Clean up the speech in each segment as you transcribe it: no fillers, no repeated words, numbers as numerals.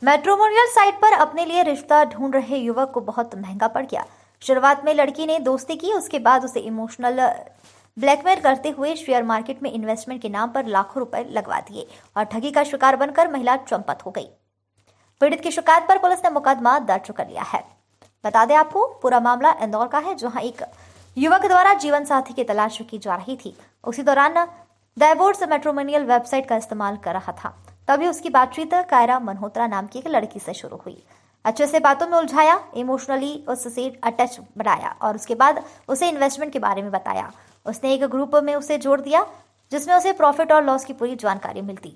Matrimonial site पर अपने लिए रिश्ता ढूंढ रहे युवक को बहुत महंगा पड़ गया। शुरुआत में लड़की ने दोस्ती की, उसके बाद उसे इमोशनल ब्लैकमेल करते हुए शेयर मार्केट में इन्वेस्टमेंट के नाम पर लाखों रुपए लगवा दिए और ठगी का शिकार बनकर महिला चंपत हो गई। पीड़ित की शिकायत पर पुलिस ने मुकदमा दर्ज कर लिया है। बता दें आपको, पूरा मामला इंदौर का है, जहां एक युवक द्वारा जीवन साथी की तलाश की जा रही थी। उसी दौरान डाइवोर्स मैट्रिमोनियल वेबसाइट का इस्तेमाल कर रहा था। तभी उसकी बातचीत कायरा मल्होत्रा नाम की एक लड़की से शुरू हुई। अच्छे से बातों में उलझाया, इमोशनली उससे अटैच बनाया और उसके बाद उसे इन्वेस्टमेंट के बारे में बताया। उसने एक ग्रुप में उसे जोड़ दिया जिसमें उसे प्रॉफिट और लॉस की पूरी जानकारी मिलती।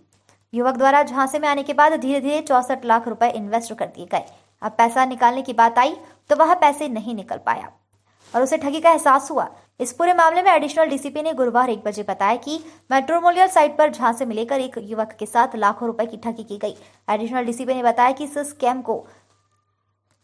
युवक द्वारा झांसे में आने के बाद धीरे धीरे 64 लाख रुपए इन्वेस्ट कर दिए गए। अब पैसा निकालने की बात आई तो वह पैसे नहीं निकल पाया और उसे ठगी का एहसास हुआ। इस पूरे मामले में एडिशनल डीसीपी ने गुरुवार 1 बजे बताया कि मैट्रिमोनियल साइट पर झांसे में लेकर एक युवक के साथ लाखों रुपए की ठगी की गई। एडिशनल डीसीपी ने बताया कि इस स्कैम को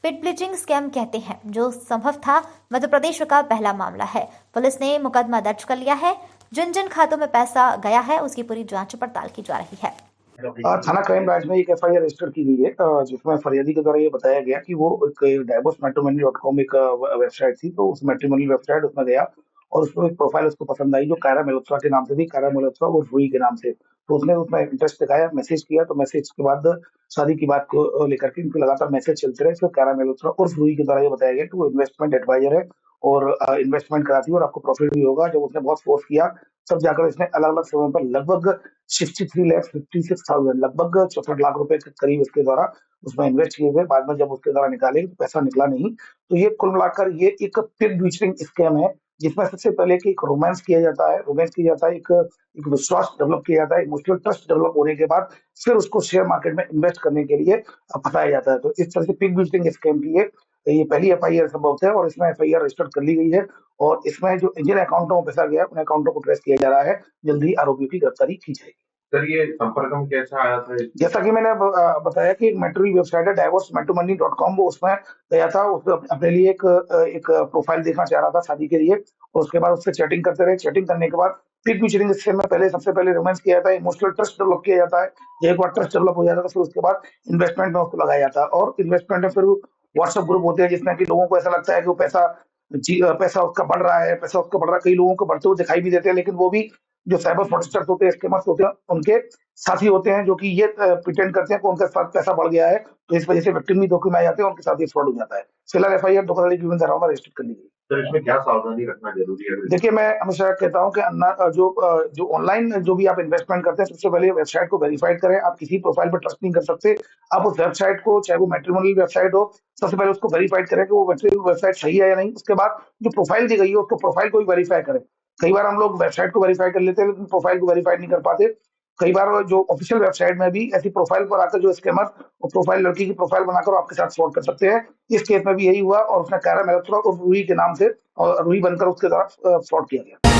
पिट ब्लीचिंग स्कैम कहते हैं, जो संभव था मध्य प्रदेश का पहला मामला है। पुलिस ने मुकदमा दर्ज कर लिया है। जिन जिन खातों में पैसा गया है उसकी पूरी जांच पड़ताल की जा रही है। थाना क्राइम ब्रांच में एक एफआईआर रजिस्टर की गई है, जिसमें फरियादी के द्वारा ये बताया गया कि वो एक divorcematrimony.com एक वेबसाइट थी, तो उस मैट्रिमोनियल वेबसाइट उसमें गया और उसमें एक प्रोफाइल उसको पसंद आई जो कायरा मल्होत्रा के नाम से थी, कायरा मल्होत्रा और रूही के नाम से। तो उसने उसमें इंटरेस्ट दिखाया, मैसेज किया, तो मैसेज के बाद शादी की बात को लेकर के इनके लगातार मैसेज चलते रहे। फिर कायरा मल्होत्रा और रूही के द्वारा ये बताया गया कि वो इन्वेस्टमेंट एडवाइजर है और इन्वेस्टमेंट कराती है और आपको प्रॉफिट भी होगा। जब उसने बहुत फोर्स किया तब जाकर इसने अलग अलग समय पर लगभग 63,56,000 लगभग 64 लाख रुपए के करीब इसके द्वारा उसमें इन्वेस्ट किए गए। बाद में जब उसके द्वारा निकाले तो पैसा निकला नहीं। तो ये कुल मिलाकर ये एक पिग ब्लीचिंग स्कैम है, जिसमें सबसे पहले कि एक रोमांस किया जाता है, एक विश्वास डेवलप किया जाता है, इमोशनल ट्रस्ट डेवलप होने के बाद फिर उसको शेयर मार्केट में इन्वेस्ट करने के लिए फंसाया जाता है। तो इस तरह से पिग ब्लीचिंग स्कैम की ये पहली एफआईआर संभव है और इसमें एफआईआर रजिस्टर कर ली गई है और इसमें जो जिन अकाउंटों में पैसा गया उन अकाउंटों को ट्रेस किया जा रहा है। जल्दी आरोपियों की गिरफ्तारी की जाएगी। सर, ये संपर्क में कैसे आया था? जैसा कि मैंने बताया कि एक मैट्रिमोनियल वेबसाइट है divorcematrimony.com, वो उसमें गया था। उसमें अपने लिए एक प्रोफाइल देखना चाह रहा था शादी के लिए और उसके बाद उससे चैटिंग करते रहे। चैटिंग करने के बाद पिग ब्लीचिंग स्कैम में सबसे पहले रोमांस किया जाता है, इमोशनल ट्रस्ट डेवलप किया जाता है। जब एक बार ट्रस्ट डेवलप हो जाता है तो फिर उसके बाद इन्वेस्टमेंट में उसको लगाया जाता है और इन्वेस्टमेंट में फिर व्हाट्सएप ग्रुप होते हैं जिसमें कि लोगों को ऐसा लगता है कि वो पैसा उसका बढ़ रहा है, कई लोगों को बढ़ते हुए दिखाई भी देते हैं, लेकिन वो भी जो साइबर फ्रॉडस्टर्स होते हैं, स्कैमर्स होते हैं, उनके साथी होते हैं जो कि ये प्रिटेंड करते हैं कि उनके साथ पैसा बढ़ गया है, तो इस वजह से विक्टिम भी धोखे में आ जाते हैं और उनके साथ ये फ्रॉड हो जाता है। फिलहाल एफआईआर धोखाधड़ी की विभिन्न धाराओं में रजिस्टर कर ली गई। सर, इसमें क्या सावधानी रखना जरूरी है? देखिए, मैं हमेशा कहता हूं कि जो ऑनलाइन जो भी आप इन्वेस्टमेंट करते हैं, सबसे पहले वेबसाइट को वेरीफाइड करें। आप किसी प्रोफाइल पर ट्रस्ट नहीं कर सकते। आप उस वेबसाइट को, चाहे वो मैट्रिमोनियल वेबसाइट हो, सबसे पहले उसको वेरीफाइड करें कि वो वेबसाइट सही है या नहीं। उसके बाद जो प्रोफाइल दी गई है उसको प्रोफाइल को भी वेरीफाई करें। कई बार हम लोग वेबसाइट को वेरीफाई कर लेते हैं लेकिन प्रोफाइल को वेरीफाई नहीं कर पाते। कई बार जो ऑफिशियल वेबसाइट में भी ऐसी प्रोफाइल पर आकर जो स्कैमर वो प्रोफाइल, लड़की की प्रोफाइल बनाकर आपके साथ फ्रॉड कर सकते हैं। इस केस में भी यही हुआ और उसने कायरा मल्होत्रा और रूही के नाम से और रूही बनकर उसके द्वारा फ्रॉड किया गया।